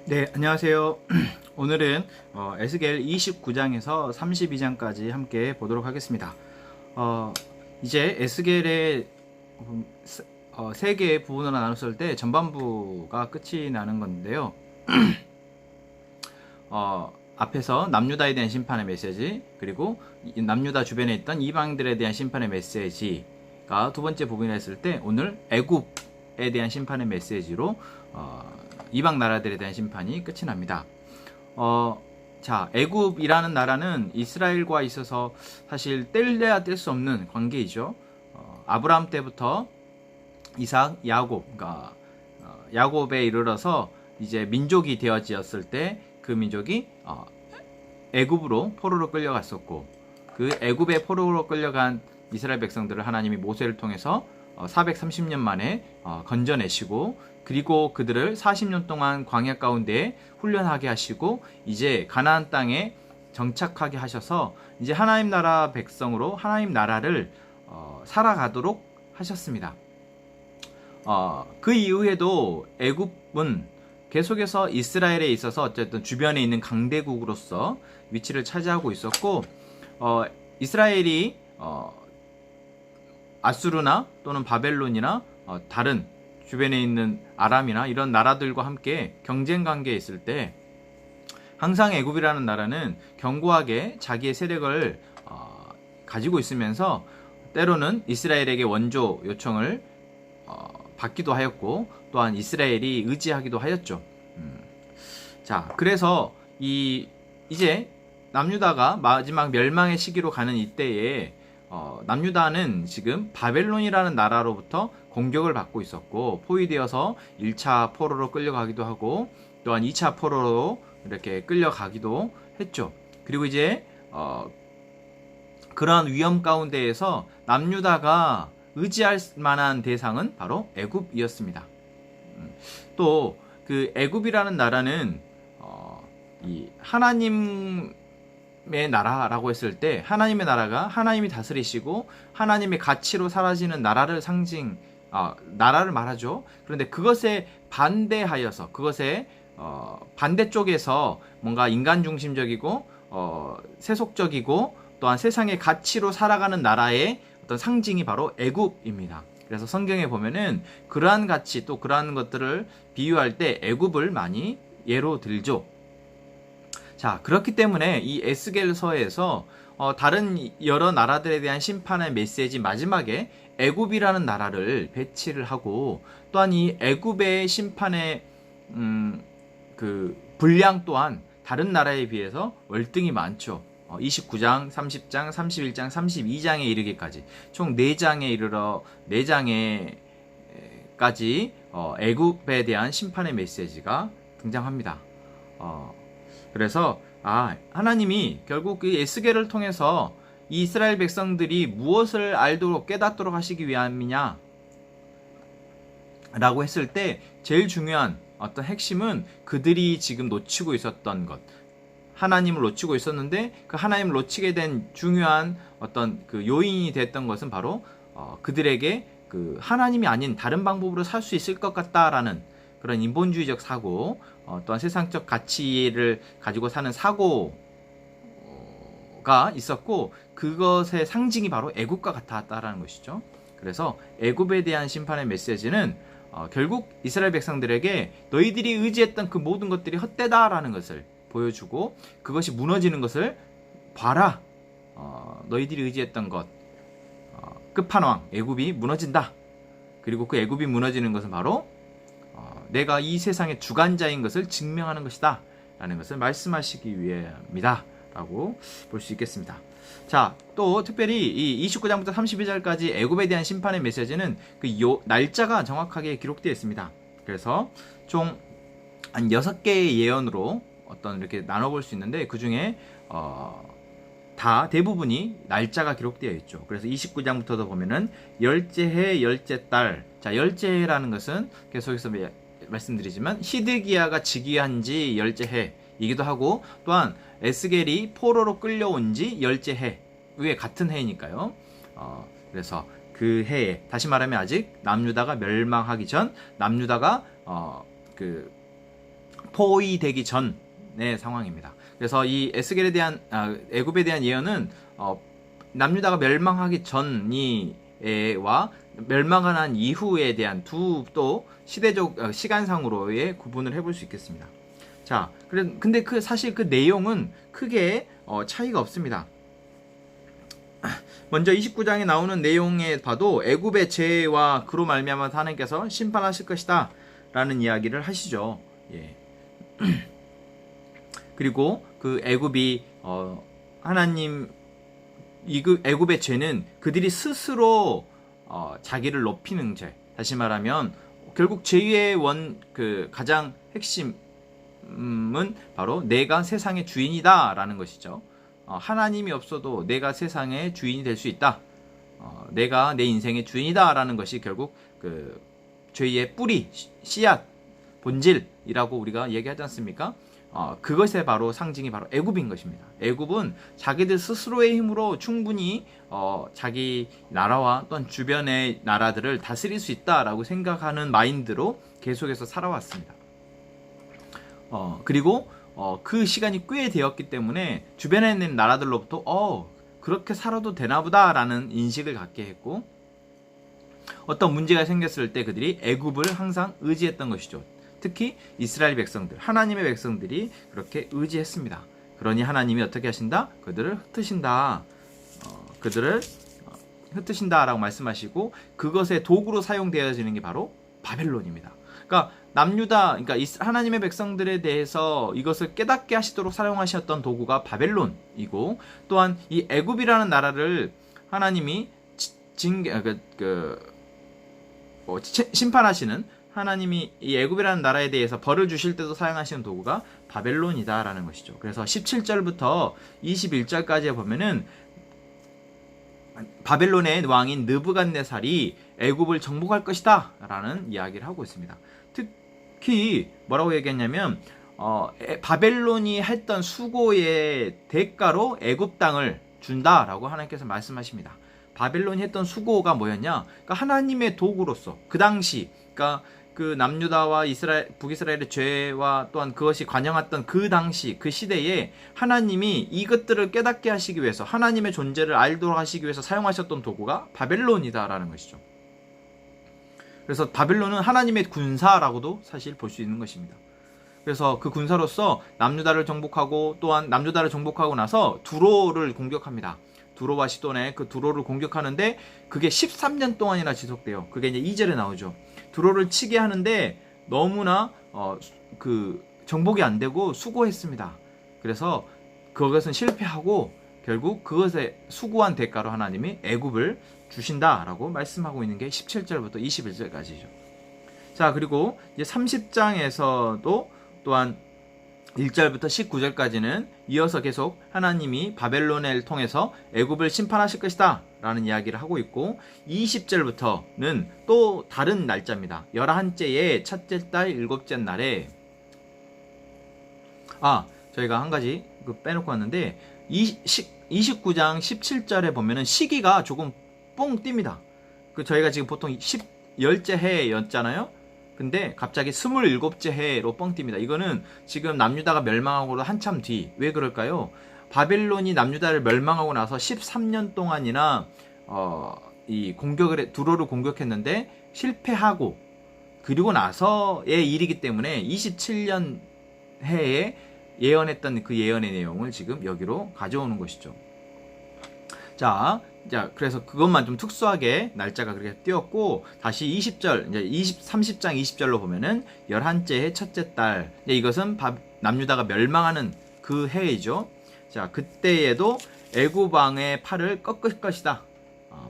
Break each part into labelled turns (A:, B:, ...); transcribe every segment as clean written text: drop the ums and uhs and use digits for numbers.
A: 네, 안녕하세요. 오늘은 에스겔 29장에서 32장까지 함께 보도록 하겠습니다. 어, 이제 에스겔의 세 개의 부분으로 나눴을 때 전반부가 끝이 나는 건데요. 앞에서 남유다에 대한 심판의 메시지, 그리고 남유다 주변에 있던 이방들에 대한 심판의 메시지가 두 번째 부분이라 했을 때, 오늘 애굽에 대한 심판의 메시지로 이방 나라들에 대한 심판이 끝이 납니다. 자, 애굽이라는 나라는 이스라엘과 있어서 사실 뗄래야 뗄 수 없는 관계이죠. 아브라함 때부터 이삭, 야곱, 그러니까 야곱에 이르러서 이제 민족이 되어지었을 때 그 민족이 애굽으로 포로로 끌려갔었고, 그 애굽의 포로로 끌려간 이스라엘 백성들을 하나님이 모세를 통해서 430년 만에 건져내시고, 그리고 그들을 40년 동안 광야 가운데 훈련하게 하시고 이제 가나안 땅에 정착하게 하셔서 이제 하나님 나라 백성으로 하나님 나라를 살아가도록 하셨습니다. 그 이후에도 애굽은 계속해서 이스라엘에 있어서 어쨌든 주변에 있는 강대국으로서 위치를 차지하고 있었고, 이스라엘이 아수르나 또는 바벨론이나 다른 주변에 있는 아람이나 이런 나라들과 함께 경쟁 관계에 있을 때 항상 애굽이라는 나라는 견고하게 자기의 세력을 가지고 있으면서 때로는 이스라엘에게 원조 요청을 받기도 하였고, 또한 이스라엘이 의지하기도 하였죠. 자, 그래서 이제 남유다가 마지막 멸망의 시기로 가는 이때에 남유다는 지금 바벨론이라는 나라로부터 공격을 받고 있었고, 포위되어서 1차 포로로 끌려가기도 하고 또한 2차 포로로 이렇게 끌려가기도 했죠. 그리고 이제 그러한 위험 가운데에서 남유다가 의지할 만한 대상은 바로 애굽이었습니다. 또 그 애굽이라는 나라는 이 하나님의 나라라고 했을 때, 하나님의 나라가 하나님이 다스리시고 하나님의 가치로 사라지는 나라를 나라를 말하죠. 그런데 그것에 반대하여서, 그것에 반대쪽에서 뭔가 인간 중심적이고 세속적이고 또한 세상의 가치로 살아가는 나라의 어떤 상징이 바로 애굽입니다. 그래서 성경에 보면은 그러한 가치, 또 그러한 것들을 비유할 때 애굽을 많이 예로 들죠. 자, 그렇기 때문에 이 에스겔서에서 다른 여러 나라들에 대한 심판의 메시지 마지막에 애굽이라는 나라를 배치를 하고, 또한 이 애굽의 심판의 그 분량 또한 다른 나라에 비해서 월등히 많죠. 29장, 30장, 31장, 32장에 이르기까지 총 4장에 이르러 4장에까지 애굽에 대한 심판의 메시지가 등장합니다. 그래서 하나님이 결국 그 에스겔을 통해서 이 이스라엘 백성들이 무엇을 알도록 깨닫도록 하시기 위함이냐 라고 했을 때 제일 중요한 어떤 핵심은 그들이 지금 놓치고 있었던 것, 하나님을 놓치고 있었는데 그 하나님을 놓치게 된 중요한 어떤 그 요인이 됐던 것은 바로 그들에게 그 하나님이 아닌 다른 방법으로 살 수 있을 것 같다라는 그런 인본주의적 사고, 또한 세상적 가치를 가지고 사는 사고가 있었고, 그것의 상징이 바로 애굽과 같았다라는 것이죠. 그래서 애굽에 대한 심판의 메시지는 결국 이스라엘 백성들에게 너희들이 의지했던 그 모든 것들이 헛되다라는 것을 보여주고, 그것이 무너지는 것을 봐라. 너희들이 의지했던 것, 끝판왕 애굽이 무너진다. 그리고 그 애굽이 무너지는 것은 바로 내가 이 세상의 주관자인 것을 증명하는 것이다 라는 것을 말씀하시기 위함이다 라고 볼 수 있겠습니다. 자, 또 특별히 이 29장부터 32장까지 애굽에 대한 심판의 메시지는 그 날짜가 정확하게 기록되어 있습니다. 그래서 총 한 6개의 예언으로 어떤 이렇게 나눠볼 수 있는데, 그 중에 다 대부분이 날짜가 기록되어 있죠. 그래서 29장부터도 보면은 열째 해, 열째 달. 자, 열째 해라는 것은 계속해서 말씀드리지만 히드기야가 즉위한 지 열째 해이기도 하고, 또한 에스겔이 포로로 끌려온 지 열째 해, 왜 같은 해니까요. 그래서 그 해에, 다시 말하면 아직 남유다가 멸망하기 전, 남유다가 그 포위되기 전의 상황입니다. 그래서 이 에스겔에 대한 애굽에 대한 예언은 남유다가 멸망하기 전이와 멸망한 이후에 대한 두 또 시대적 시간상으로의 구분을 해볼 수 있겠습니다. 자, 근데 사실 그 내용은 크게 차이가 없습니다. 먼저 29장에 나오는 내용에 봐도 애굽의 죄와 그로 말미암아 하나님께서 심판하실 것이다 라는 이야기를 하시죠. 예. 그리고 그 애굽이 하나님 애굽의 죄는 그들이 스스로 자기를 높이는 죄. 다시 말하면 결국 죄의 가장 핵심은 바로 내가 세상의 주인이다라는 것이죠. 하나님이 없어도 내가 세상의 주인이 될 수 있다. 내가 내 인생의 주인이다라는 것이 결국 그 죄의 뿌리, 씨앗, 본질이라고 우리가 얘기하지 않습니까? 그것의 바로 상징이 바로 애굽인 것입니다. 애굽은 자기들 스스로의 힘으로 충분히 자기 나라와 또한 주변의 나라들을 다스릴 수 있다라고 생각하는 마인드로 계속해서 살아왔습니다. 그리고 그 시간이 꽤 되었기 때문에 주변에 있는 나라들로부터 그렇게 살아도 되나보다 라는 인식을 갖게 했고, 어떤 문제가 생겼을 때 그들이 애굽을 항상 의지했던 것이죠. 특히 이스라엘 백성들, 하나님의 백성들이 그렇게 의지했습니다. 그러니 하나님이 어떻게 하신다? 그들을 흩으신다. 그들을 흩으신다라고 말씀하시고, 그것의 도구로 사용되어지는 게 바로 바벨론입니다. 그러니까 남유다, 그러니까 하나님의 백성들에 대해서 이것을 깨닫게 하시도록 사용하셨던 도구가 바벨론이고, 또한 이 애굽이라는 나라를 하나님이 심판하시는, 하나님이 이 애굽이라는 나라에 대해서 벌을 주실 때도 사용하시는 도구가 바벨론이다라는 것이죠. 그래서 17절부터 21절까지에 보면은 바벨론의 왕인 느부갓네살이 애굽을 정복할 것이다 라는 이야기를 하고 있습니다. 특히 뭐라고 얘기했냐면 바벨론이 했던 수고의 대가로 애굽 땅을 준다라고 하나님께서 말씀하십니다. 바벨론이 했던 수고가 뭐였냐? 그러니까 하나님의 도구로서 그 당시, 그러니까 그 남유다와 북이스라엘의 죄와 또한 그것이 관영했던 그 당시 그 시대에 하나님이 이것들을 깨닫게 하시기 위해서, 하나님의 존재를 알도록 하시기 위해서 사용하셨던 도구가 바벨론이다라는 것이죠. 그래서 바벨론은 하나님의 군사라고도 사실 볼 수 있는 것입니다. 그래서 그 군사로서 남유다를 정복하고, 또한 남유다를 정복하고 나서 두로를 공격합니다. 두로와 시돈의 그 두로를 공격하는데 그게 13년 동안이나 지속돼요. 그게 이제 2절에 나오죠. 두로를 치게 하는데 너무나 정복이 안 되고 수고했습니다. 그래서 그것은 실패하고 결국 그것에 수고한 대가로 하나님이 애굽을 주신다라고 말씀하고 있는 게 17절부터 21절까지죠. 자, 그리고 이제 30장에서도 또한 1절부터 19절까지는 이어서 계속 하나님이 바벨론을 통해서 애굽을 심판하실 것이다 라는 이야기를 하고 있고, 20절부터는 또 다른 날짜입니다. 11째의 첫째 달 7째 날에 저희가 한 가지 빼놓고 왔는데 29장 17절에 보면은 시기가 조금 뽕 뜁니다. 저희가 지금 보통 10째 해였잖아요. 근데 갑자기 27째 해로 뻥 뜁니다. 이거는 지금 남유다가 멸망하고 한참 뒤. 왜 그럴까요? 바벨론이 남유다를 멸망하고 나서 13년 동안이나 이 두로를 공격했는데 실패하고, 그리고 나서의 일이기 때문에 27년 해에 예언했던 그 예언의 내용을 지금 여기로 가져오는 것이죠. 자, 그래서 그것만 좀 특수하게 날짜가 그렇게 띄었고, 다시 20절, 이제 30장 20절로 보면은 11째의 첫째 달, 이것은 남유다가 멸망하는 그 해이죠. 자, 그때에도 애굽 왕의 팔을 꺾을 것이다.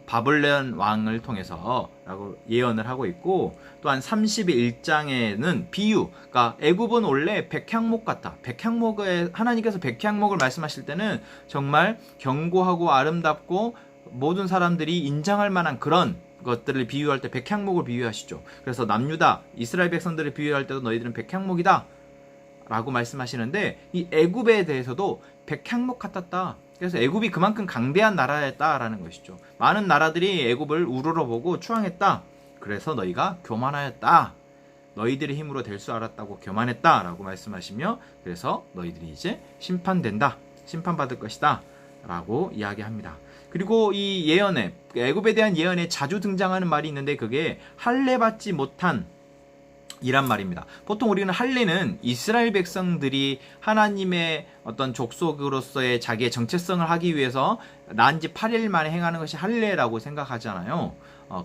A: 바벨론 왕을 통해서 라고 예언을 하고 있고, 또한 31장에는 비유, 그러니까 애굽은 원래 백향목 같다. 하나님께서 백향목을 말씀하실 때는 정말 견고하고 아름답고 모든 사람들이 인정할 만한 그런 것들을 비유할 때 백향목을 비유하시죠. 그래서 남유다, 이스라엘 백성들을 비유할 때도 너희들은 백향목이다 라고 말씀하시는데, 이 애굽에 대해서도 백향목 같았다. 그래서 애굽이 그만큼 강대한 나라였다라는 것이죠. 많은 나라들이 애굽을 우러러보고 추앙했다. 그래서 너희가 교만하였다. 너희들의 힘으로 될 줄 알았다고 교만했다라고 말씀하시며 그래서 너희들이 이제 심판된다. 심판받을 것이다. 라고 이야기합니다. 그리고 이 예언에 애굽에 대한 예언에 자주 등장하는 말이 있는데 그게 할례받지 못한 이란 말입니다. 보통 우리는 할례는 이스라엘 백성들이 하나님의 어떤 족속으로서의 자기의 정체성을 하기 위해서 난 지 8일 만에 행하는 것이 할례라고 생각하잖아요.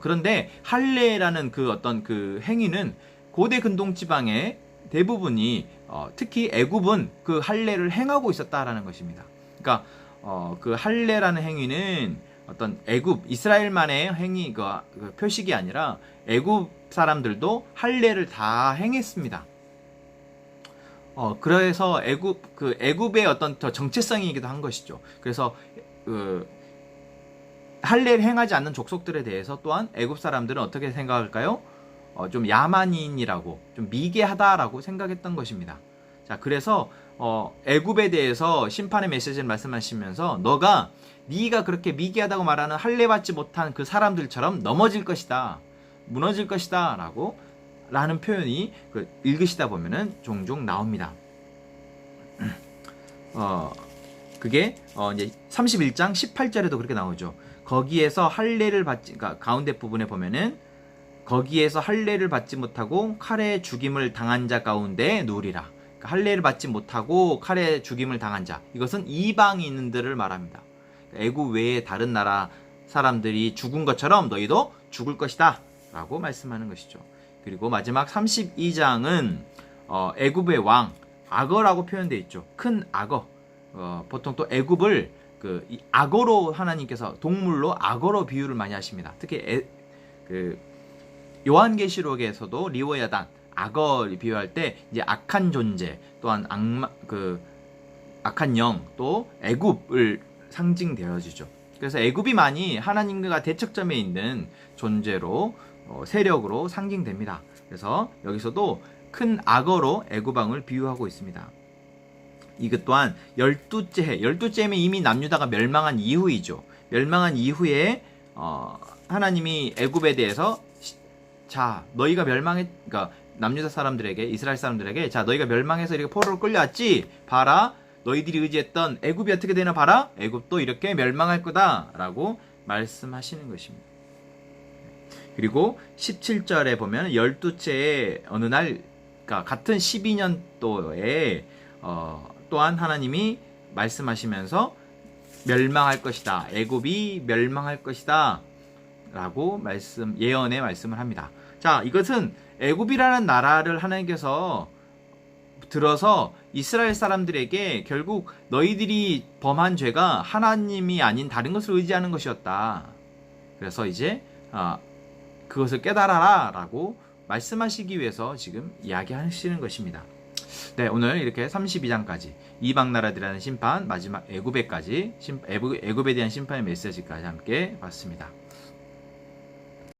A: 그런데 할례라는 그 어떤 그 행위는 고대 근동 지방의 대부분이 특히 애굽은 그 할례를 행하고 있었다라는 것입니다. 그러니까 그 할례라는 행위는 어떤 애굽 이스라엘만의 행위 그 표식이 아니라 애굽 사람들도 할례를 다 행했습니다. 그래서 애굽의 어떤 더 정체성이기도 한 것이죠. 그래서 할례를 행하지 않는 족속들에 대해서 또한 애굽 사람들은 어떻게 생각할까요? 좀 야만인이라고 좀 미개하다라고 생각했던 것입니다. 자, 그래서 애굽에 대해서 심판의 메시지를 말씀하시면서 네가 그렇게 미개하다고 말하는 할례받지 못한 그 사람들처럼 넘어질 것이다. 무너질 것이다. 라는 표현이 읽으시다 보면은 종종 나옵니다. 그게 이제 31장 18절에도 그렇게 나오죠. 거기에서 할례를 받지, 그러니까 가운데 부분에 보면은 거기에서 할례를 받지 못하고 칼에 죽임을 당한 자 가운데 누리라. 그러니까 할례를 받지 못하고 칼에 죽임을 당한 자. 이것은 이방인들을 말합니다. 애굽 외에 다른 나라 사람들이 죽은 것처럼 너희도 죽을 것이다. 라고 말씀하는 것이죠. 그리고 마지막 32장은 애굽의 왕 악어라고 표현되어 있죠. 큰 악어. 보통 또 애굽을 이 악어로 하나님께서 동물로 악어로 비유를 많이 하십니다. 특히 요한계시록에서도 리워야단 악어를 비유할 때 이제 악한 존재 또한 악한 영 또 애굽을 상징되어지죠. 그래서 애굽이 많이 하나님과 대척점에 있는 존재로 세력으로 상징됩니다. 그래서 여기서도 큰 악어로 애굽왕을 비유하고 있습니다. 이것 또한 12째 해, 12째 해면 이미 남유다가 멸망한 이후이죠. 멸망한 이후에 하나님이 애굽에 대해서 자, 너희가 그러니까 남유다 사람들에게 이스라엘 사람들에게 자, 너희가 멸망해서 이렇게 포로로 끌려왔지? 봐라. 너희들이 의지했던 애굽이 어떻게 되나 봐라. 애굽도 이렇게 멸망할 거다라고 말씀하시는 것입니다. 그리고 17절에 보면 12채의 어느 날 그러니까 같은 12년도에 또한 하나님이 말씀하시면서 멸망할 것이다. 애굽이 멸망할 것이다. 라고 예언의 말씀을 합니다. 자, 이것은 애굽이라는 나라를 하나님께서 들어서 이스라엘 사람들에게 결국 너희들이 범한 죄가 하나님이 아닌 다른 것을 의지하는 것이었다. 그래서 이제 그것을 깨달아라 라고 말씀하시기 위해서 지금 이야기하시는 것입니다. 네, 오늘 이렇게 32장까지 이방 나라들이라는 심판, 마지막 애굽에 대한 심판의 메시지까지 함께 봤습니다.